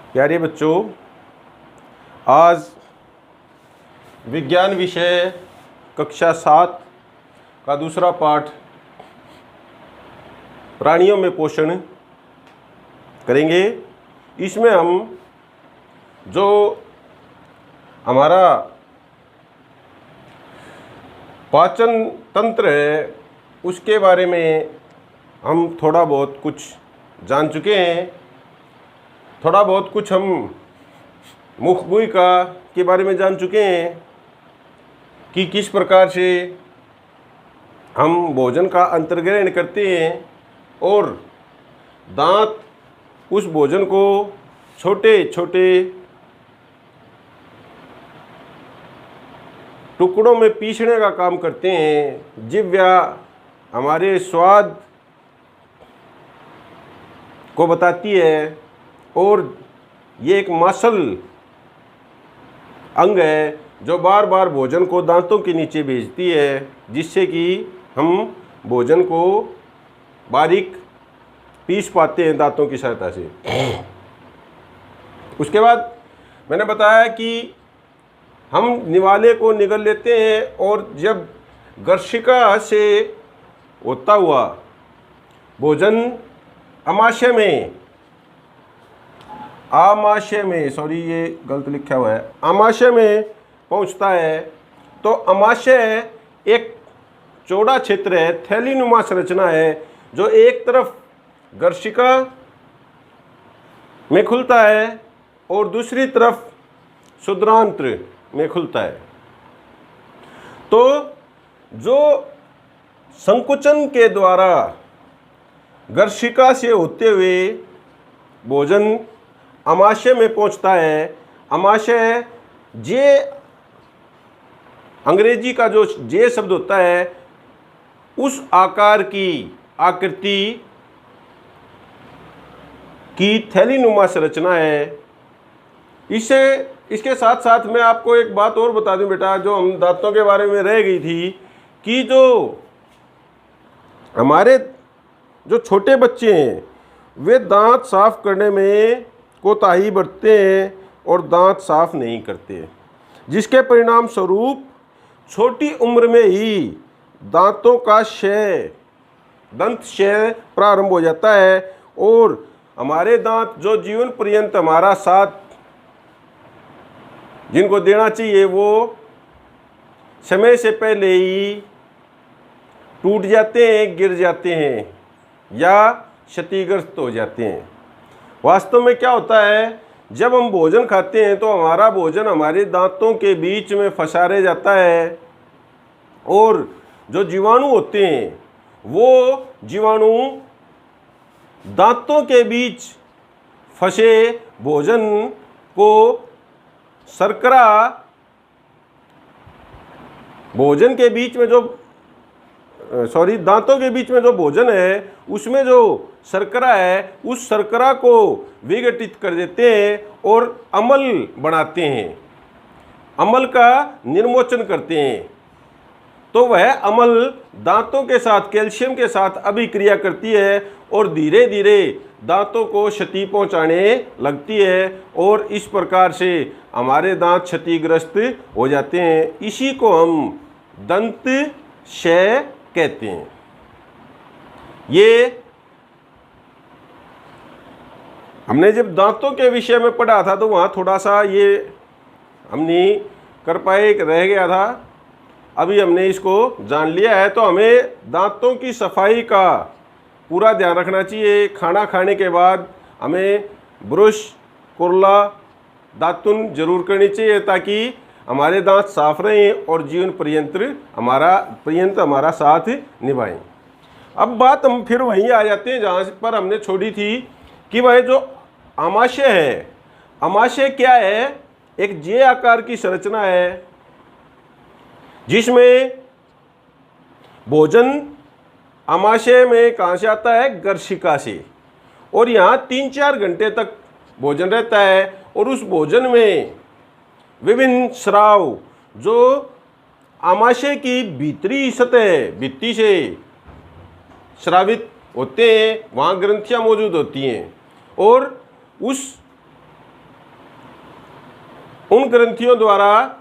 प्यारे बच्चों, आज विज्ञान विषय कक्षा 7 का दूसरा पाठ प्राणियों में पोषण करेंगे। इसमें हम जो हमारा पाचन तंत्र है उसके बारे में हम थोड़ा बहुत कुछ जान चुके हैं। थोड़ा बहुत कुछ हम मुखमुहिका के बारे में जान चुके हैं कि किस प्रकार से हम भोजन का अंतर्ग्रहण करते हैं और दांत उस भोजन को छोटे छोटे टुकड़ों में पीसने का काम करते हैं। जिह्वा हमारे स्वाद को बताती है और ये एक मांसल अंग है जो बार बार भोजन को दांतों के नीचे भेजती है, जिससे कि हम भोजन को बारीक पीस पाते हैं दांतों की सहायता से। उसके बाद मैंने बताया कि हम निवाले को निगल लेते हैं और जब गर्शिका से होता हुआ भोजन आमाशय में सॉरी ये गलत लिखा हुआ है, आमाशय में पहुंचता है तो आमाशय एक चौड़ा क्षेत्र है, थैलीनुमा संरचना है जो एक तरफ गर्शिका में खुलता है और दूसरी तरफ क्षुद्रांत्र में खुलता है। तो जो संकुचन के द्वारा गर्शिका से होते हुए भोजन आमाशय में पहुंचता है, आमाशय जे अंग्रेजी का जो जे शब्द होता है उस आकार की आकृति की थैलीनुमा संरचना है। इसके साथ साथ मैं आपको एक बात और बता दूं बेटा, जो हम दांतों के बारे में रह गई थी कि जो हमारे जो छोटे बच्चे हैं वे दांत साफ करने में कोताही बरतते हैं और दांत साफ नहीं करते, जिसके परिणाम स्वरूप छोटी उम्र में ही दांतों का दंत क्षय प्रारंभ हो जाता है और हमारे दांत जो जीवन पर्यंत हमारा साथ जिनको देना चाहिए वो समय से पहले ही टूट जाते हैं, गिर जाते हैं या क्षतिग्रस्त हो जाते हैं। वास्तव में क्या होता है, जब हम भोजन खाते हैं तो हमारा भोजन हमारे दांतों के बीच में फंसा रह जाता है और जो जीवाणु होते हैं वो जीवाणु दांतों के बीच फंसे भोजन को शर्करा भोजन के बीच में जो दांतों के बीच में जो भोजन है उसमें जो शर्करा है उस शर्करा को विघटित कर देते हैं और अम्ल बनाते हैं, अम्ल का निर्मोचन करते हैं। तो वह अम्ल दांतों के साथ कैल्शियम के साथ अभिक्रिया करती है और धीरे धीरे दांतों को क्षति पहुंचाने लगती है और इस प्रकार से हमारे दांत क्षतिग्रस्त हो जाते हैं। इसी को हम दंत क्षय कहते हैं। ये हमने जब दांतों के विषय में पढ़ा था तो वहाँ थोड़ा सा ये हम नहीं कर पाए, रह गया था। अभी हमने इसको जान लिया है तो हमें दांतों की सफाई का पूरा ध्यान रखना चाहिए। खाना खाने के बाद हमें ब्रश, कुरला, दातुन जरूर करनी चाहिए ताकि हमारे दांत साफ रहें और जीवन पर्यंत हमारा साथ निभाएं। अब बात हम फिर वहीं आ जाते हैं जहाँ पर हमने छोड़ी थी कि वह जो आमाशय है, आमाशय क्या है, एक जे आकार की संरचना है जिसमें भोजन आमाशय में कहाँ से आता है, गर्शिका से, और यहाँ 3-4 घंटे तक भोजन रहता है और उस भोजन में विभिन्न स्राव जो आमाशय की भीतरी सतह भित्ति से स्रावित होते हैं, वहाँ ग्रंथियाँ मौजूद होती हैं और उस उन ग्रंथियों द्वारा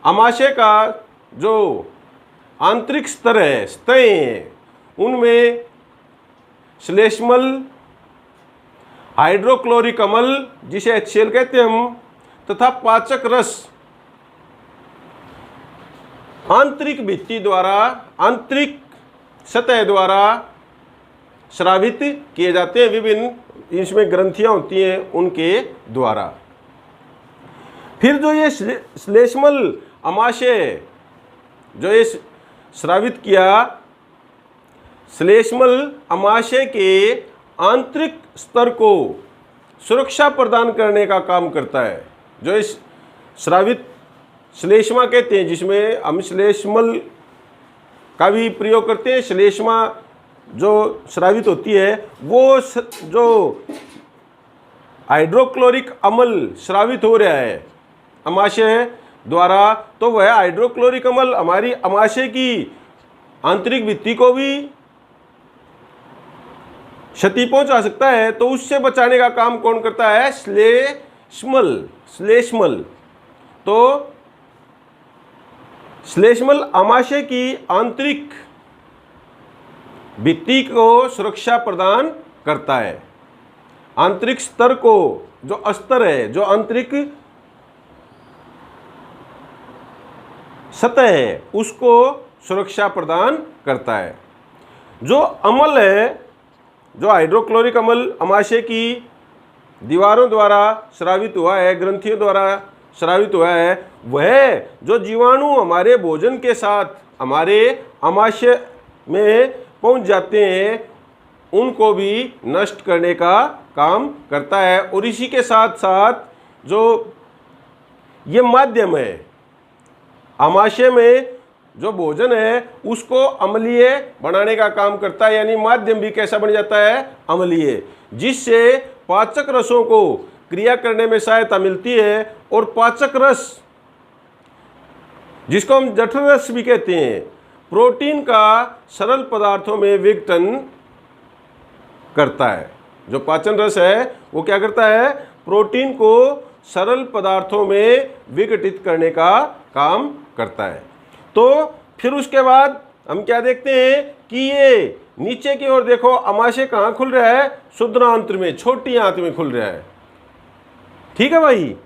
आमाशय का जो आंतरिक स्तर है, स्तएं हैं, उनमें श्लेष्मल, हाइड्रोक्लोरिक अम्ल जिसे HCl कहते हैं हम, तथा पाचक रस आंतरिक भित्ति द्वारा, आंतरिक सतह द्वारा स्रावित किए जाते हैं, विभिन्न इसमें ग्रंथियां होती हैं उनके द्वारा। फिर जो ये श्लेष्मल अमाशय जो ये स्रावित किया, श्लेष्मल अमाशय के आंतरिक स्तर को सुरक्षा प्रदान करने का काम करता है। जो इस स्रावित श्लेष्मा कहते हैं, जिसमें हम श्लेष्मल का भी प्रयोग करते हैं। श्लेष्मा जो स्रावित होती है वो जो हाइड्रोक्लोरिक अम्ल स्रावित हो रहा है अमाशय द्वारा, तो वह हाइड्रोक्लोरिक अम्ल हमारी अमाशय की आंतरिक भित्ति को भी क्षति पहुंचा सकता है। तो उससे बचाने का काम कौन करता है? श्लेष्मल। तो श्लेष्मल अमाशय की आंतरिक भित्ति को सुरक्षा प्रदान करता है। आंतरिक स्तर को, जो अस्तर है, जो आंतरिक सतह है, उसको सुरक्षा प्रदान करता है। जो अम्ल है, जो हाइड्रोक्लोरिक अम्ल अमाशय की दीवारों द्वारा स्रावित हुआ है, ग्रंथियों द्वारा स्रावित हुआ है, वह जो जीवाणु हमारे भोजन के साथ हमारे अमाशय में पहुंच जाते हैं, उनको भी नष्ट करने का काम करता है। और इसी के साथ साथ जो ये माध्यम है, अमाशय में जो भोजन है उसको अम्लीय बनाने का काम करता है। यानी माध्यम भी कैसा बन जाता है? अम्लीय, जिससे पाचक रसों को क्रिया करने में सहायता मिलती है। और पाचक रस, जिसको हम जठर रस भी कहते हैं, प्रोटीन का सरल पदार्थों में विघटन करता है। जो पाचन रस है वो क्या करता है? प्रोटीन को सरल पदार्थों में विघटित करने का काम करता है। तो फिर उसके बाद हम क्या देखते हैं कि ये नीचे की ओर देखो, अमाशय कहाँ खुल रहा है? शुद्रांत्र में, छोटी आंत में खुल रहा है। ठीक है भाई।